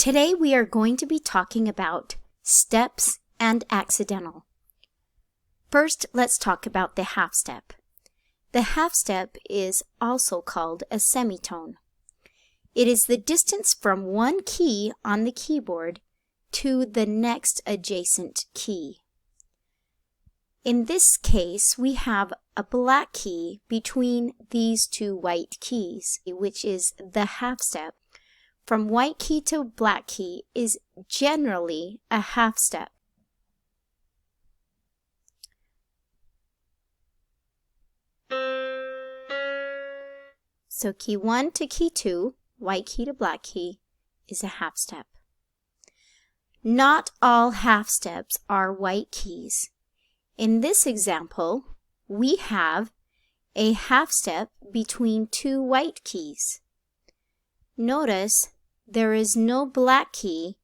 Today we are going to be talking about steps and accidental. First, let's talk about the half step. The half step is also called a semitone. It is the distance from one key on the keyboard to the next adjacent key. In this case, we have a black key between these two white keys, which is the half step. From white key to black key is generally a half step. So key 1 to key 2, white key to black key, is a half step. Not all half steps are white keys. In this example, we have a half step between two white keys. Notice there is no black key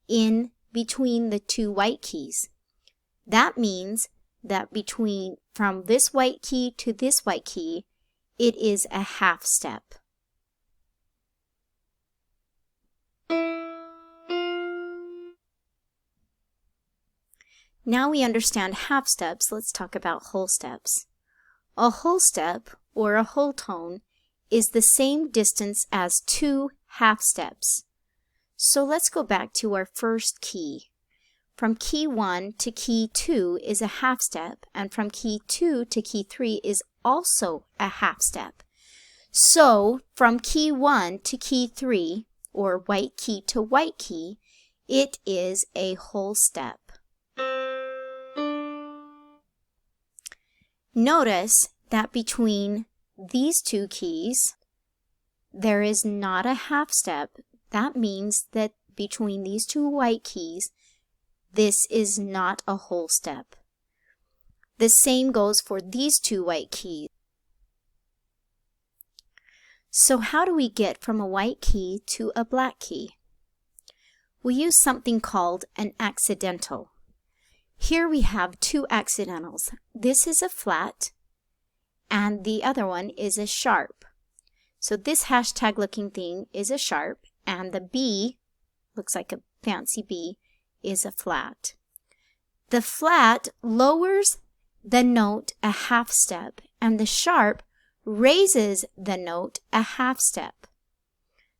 in between the two white keys. That means that from this white key to this white key, it is a half step. Now we understand half steps, let's talk about whole steps. A whole step, or a whole tone, is the same distance as two half steps. So let's go back to our first key. From key 1 to key 2 is a half step, and from key 2 to key 3 is also a half step. So from key 1 to key 3, or white key to white key, it is a whole step. Notice that between these two keys, there is not a half step. That means that between these two white keys, this is not a whole step. The same goes for these two white keys. So how do we get from a white key to a black key? We use something called an accidental. Here we have two accidentals. This is a flat, and the other one is a sharp. So this hashtag looking thing is a sharp, and the B, looks like a fancy B, is a flat. The flat lowers the note a half step, and the sharp raises the note a half step.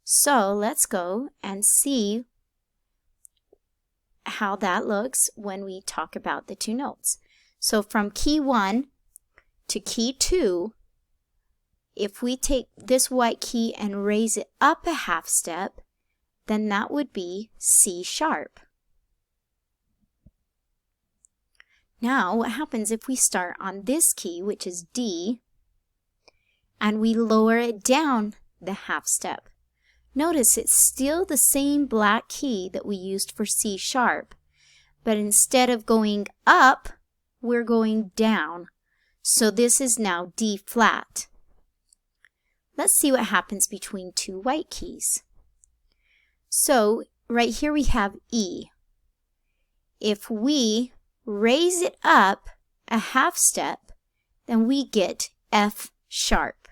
So let's go and see how that looks when we talk about the two notes. So from key 1 to key 2, if we take this white key and raise it up a half step, then that would be C sharp. Now, what happens if we start on this key, which is D, and we lower it down the half step? Notice it's still the same black key that we used for C sharp, but instead of going up, we're going down. So this is now D flat. Let's see what happens between two white keys. So right here we have E. If we raise it up a half step, then we get F sharp.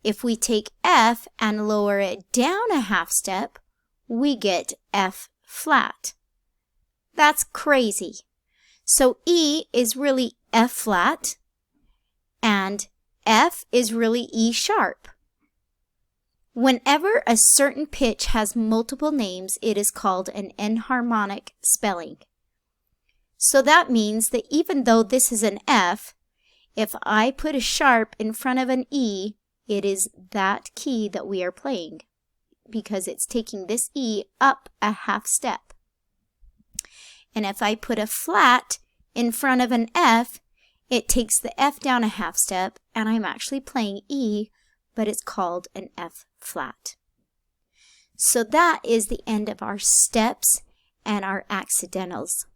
If we take F and lower it down a half step, we get F flat. That's crazy. So E is really F flat, and F is really E sharp. Whenever a certain pitch has multiple names, it is called an enharmonic spelling. So that means that even though this is an F, if I put a sharp in front of an E, it is that key that we are playing because it's taking this E up a half step. And if I put a flat in front of an F, it takes the F down a half step, and I'm actually playing E, but it's called an F flat. So that is the end of our steps and our accidentals.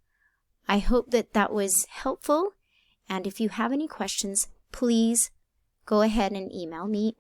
I hope that that was helpful, and if you have any questions, please go ahead and email me